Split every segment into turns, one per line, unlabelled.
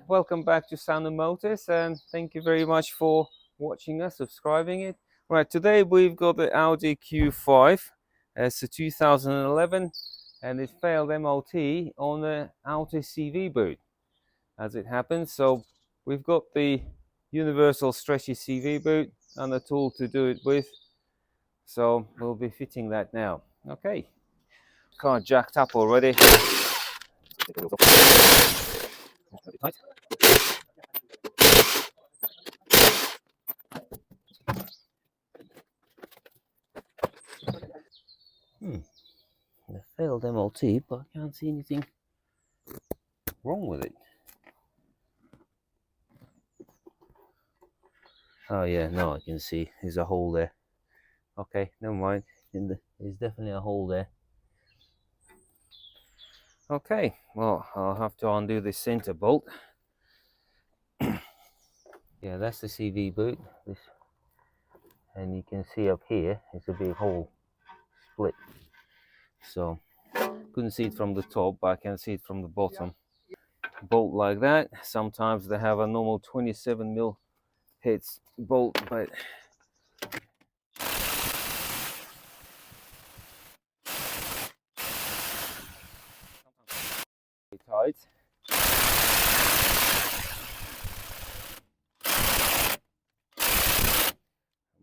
Welcome back to Sound and Motors, and thank you very much for watching us, subscribing it. Right, today we've got the Audi Q5. It's a 2011, and it failed MOT on the Audi CV boot, as it happens. So we've got the universal stretchy CV boot and the tool to do it with. So we'll be fitting that now. Okay, car jacked up already. Tight. The failed MOT, but I can't see anything wrong with it. Oh yeah, no, I can see there's a hole there. Okay, never mind. There's definitely a hole there. Okay, well, I'll have to undo this center bolt. Yeah, that's the CV boot. And you can see up here, it's a big hole, split. So, couldn't see it from the top, but I can see it from the bottom. Bolt like that. Sometimes they have a normal 27mm heads bolt, but tight.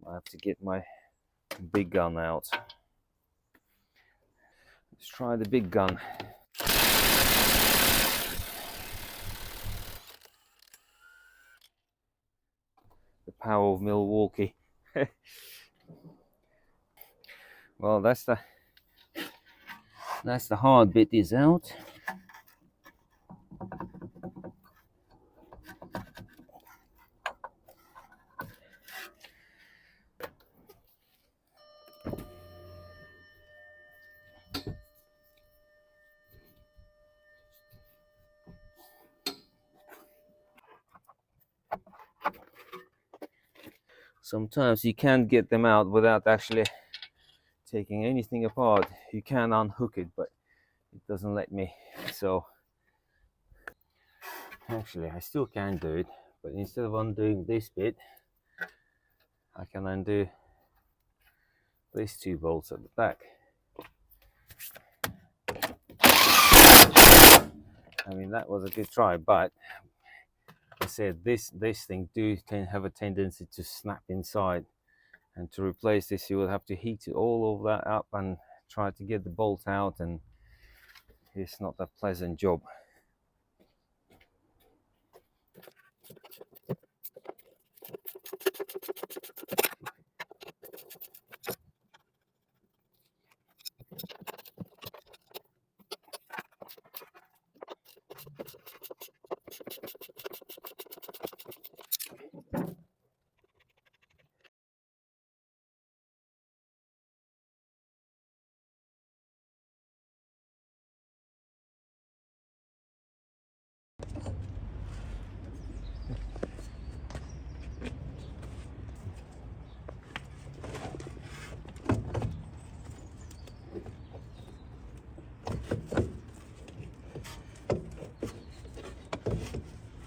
I have to get my big gun out. Let's try the big gun. The power of Milwaukee. Well, that's the hard bit is out. Sometimes you can't get them out without actually taking anything apart. You can unhook it, but it doesn't let me. So actually I still can do it, but instead of undoing this bit, I can undo these two bolts at the back. I mean, that was a good try, but I said this thing have a tendency to snap inside, and to replace this you will have to heat it all of that up and try to get the bolt out, and it's not a pleasant job.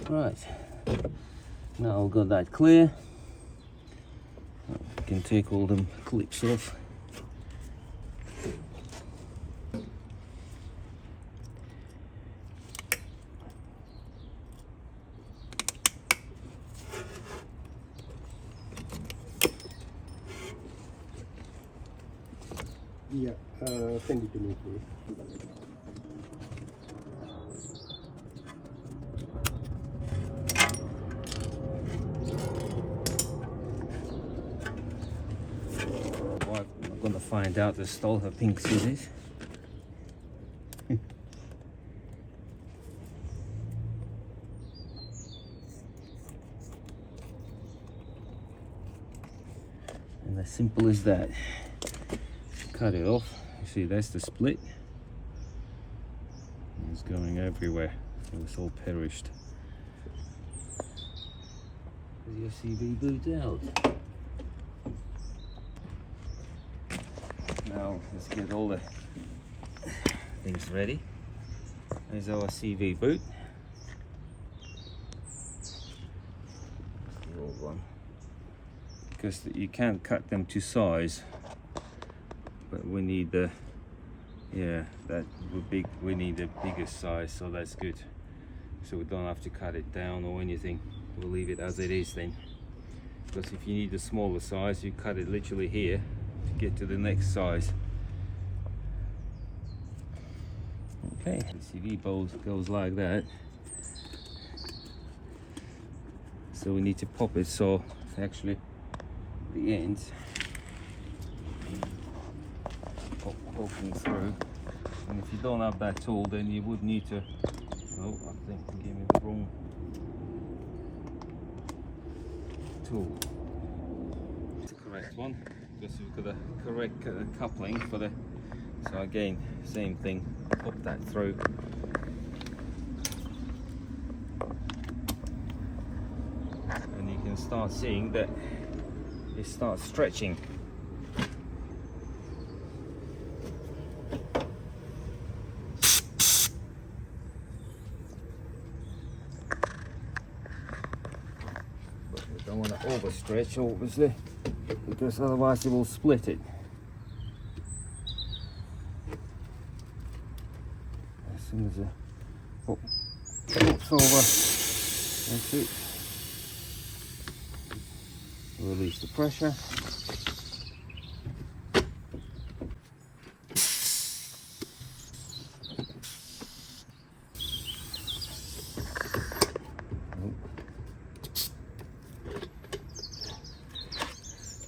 Right, now I've got that clear, I can take all them clips off.
Yeah, send it to me, please.
Well, I'm gonna find out to stole her pink scissors. And as simple as that. Cut it off. You see, that's the split. It's going everywhere. It was all perished. There's your CV boot out. Now let's get all the things ready. There's our CV boot. because you can't cut them to size, but we need the we need a bigger size, so that's good, so we don't have to cut it down or anything. We'll leave it as it is then, because if you need a smaller size, you cut it literally here to get to the next size. Okay, the CV bowl goes like that, so we need to pop it so actually the ends poking through. And if you don't have that tool, then you would need to, oh, I think I gave me the wrong tool. It's the correct one, because we've got a correct coupling for the, so again, same thing, pop that through. And you can start seeing that it starts stretching. Don't want to overstretch, obviously, because otherwise it will split it. As soon as it pops over, that's it. Release the pressure.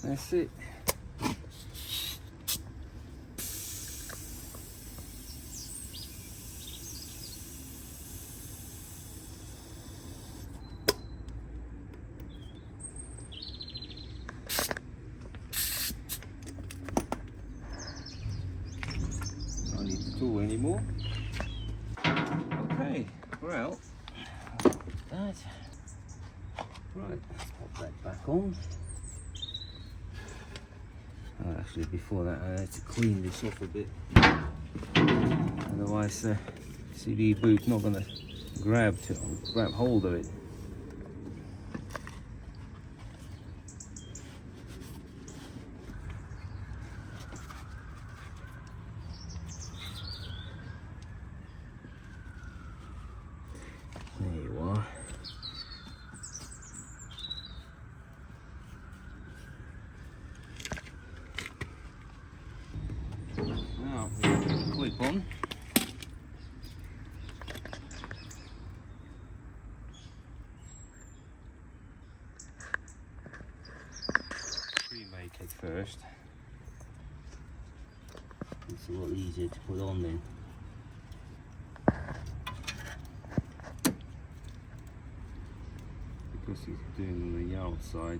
That's it. Don't need the tool anymore. Okay, well, that. Right, let's pop that back on. Oh, actually, before that, I had to clean this off a bit. Otherwise, the CD boot's not going to grab hold of it. There you are. Now, clip on. Pre-make it first. It's a lot easier to put on then. Because he's doing on the outside,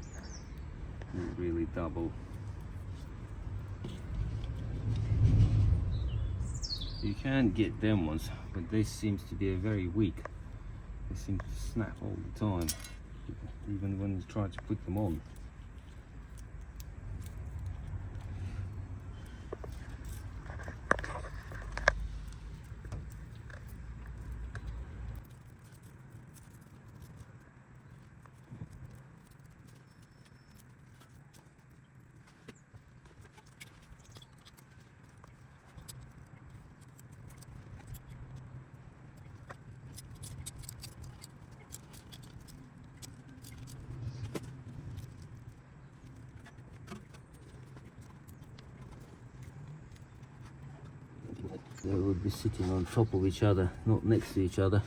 not really double. You can get them ones, but this seems to be a very weak. They seem to snap all the time, even when you try to put them on. They would be sitting on top of each other, not next to each other.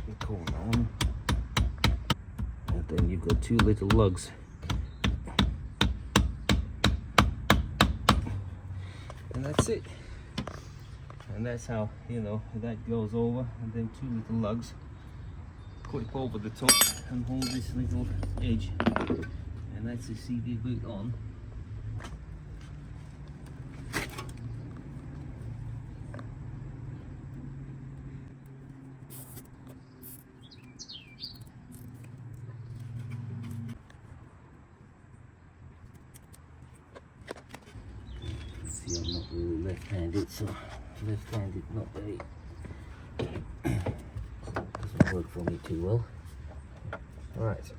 The corner on, and then you've got two little lugs. And that's it. And that's how, you know, that goes over, and then two little lugs clip over the top and hold this little edge, and that's the CD boot on.
maybe I'm not really left-handed, so left-handed not very doesn't work for me too well. Right.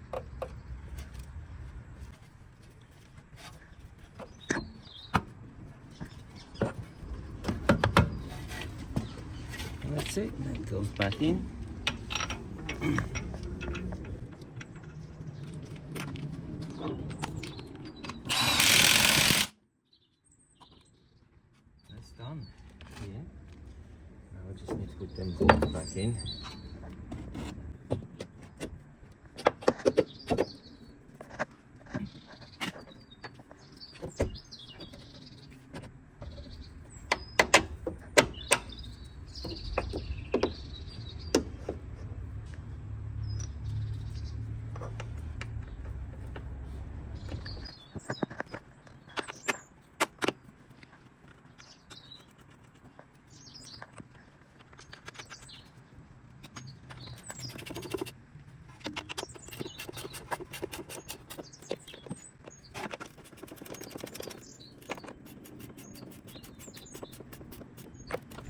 And that's it. And it goes back in. That's done. Yeah. Now I just need to put them bolts back in.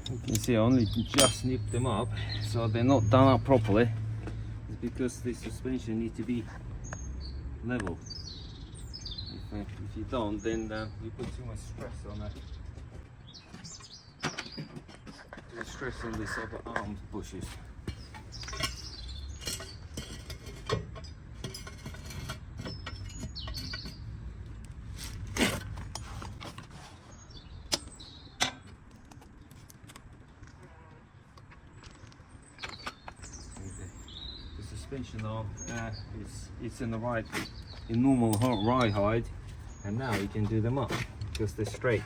You can see I only just nipped them up, so they're not done up properly. It's because the suspension needs to be level. If you don't, then you put too much stress on it. Too much stress on these upper arm bushes. Suspension arm it's in the right, in normal right height, and now you can do them up because they're straight.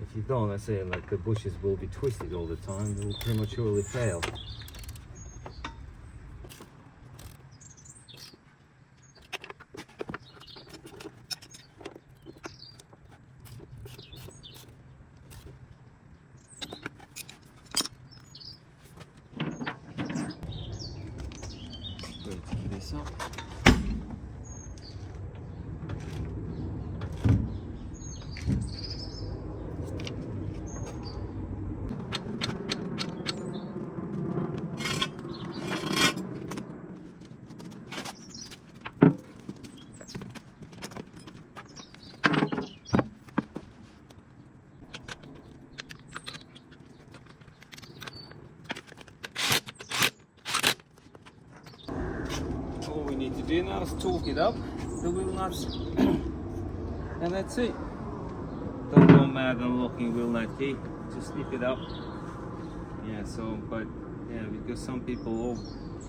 If you don't, I say, like, the bushes will be twisted all the time, they will prematurely fail. This up. All we need to do now is torque it up, the wheel nuts, and that's it. Don't go mad on locking wheel nut key, just slip it up. Yeah, so, but yeah, because some people all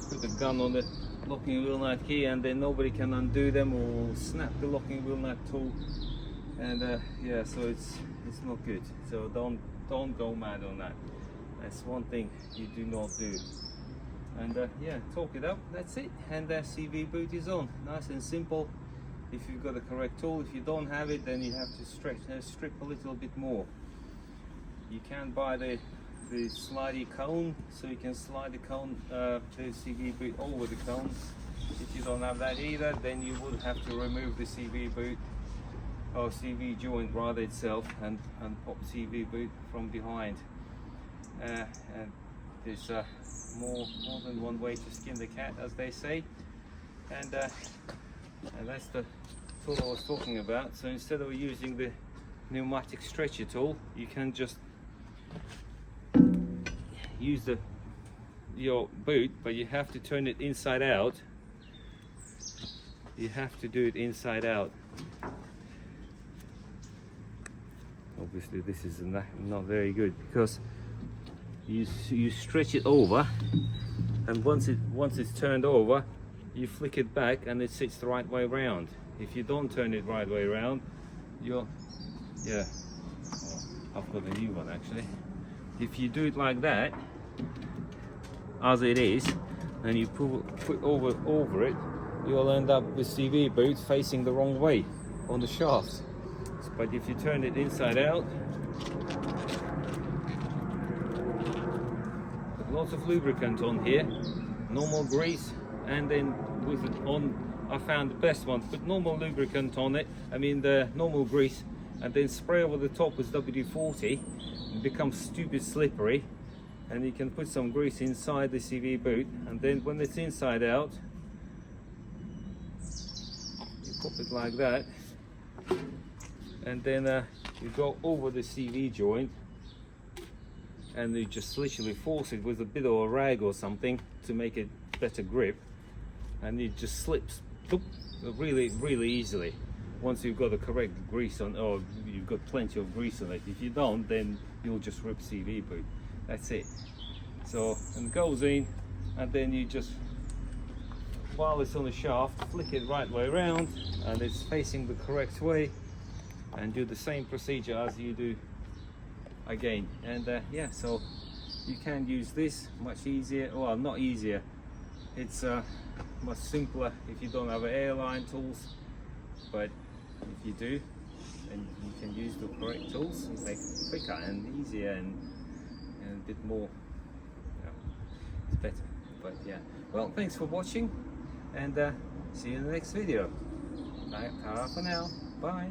put a gun on the locking wheel nut key and then nobody can undo them or snap the locking wheel nut tool, and yeah, so it's not good. So don't go mad on that. That's one thing you do not do. And yeah, torque it up, that's it, and CV boot is on. Nice and simple if you've got the correct tool. If you don't have it, then you have to strip a little bit more. You can buy the slidey cone, so you can slide the cone, the CV boot over the cone. If you don't have that either, then you would have to remove the CV boot, or CV joint rather itself, and pop CV boot from behind. And there's more than one way to skin the cat, as they say, and that's the tool I was talking about. So instead of using the pneumatic stretcher tool, you can just use your boot, but you have to turn it inside out. You have to do it inside out. Obviously this is not very good, because you stretch it over, and once it's turned over, you flick it back and it sits the right way around. If you don't turn it right way around, yeah, I've got a new one actually. If you do it like that, as it is, and you put over it, you'll end up with CV boot facing the wrong way on the shaft. But if you turn it inside out, lots of lubricant on here, normal grease, and then with it on, I found the best one. Put normal lubricant on it, I mean the normal grease, and then spray over the top with WD-40. It becomes stupid slippery, and you can put some grease inside the CV boot, and then when it's inside out, you pop it like that, and then you go over the CV joint, and you just literally force it with a bit of a rag or something to make it better grip, and it just slips really easily once you've got the correct grease on, or you've got plenty of grease on it. If you don't, then you'll just rip CV boot. That's it. So, and it goes in, and then you just, while it's on the shaft, flick it right way around, and it's facing the correct way, and do the same procedure as you do again. And yeah, so you can use this much easier, well, not easier, it's much simpler if you don't have airline tools, but if you do, then you can use the correct tools, make it quicker and easier, and a bit more, it's better. But yeah, well, thanks for watching, and see you in the next video. Bye for now. Bye.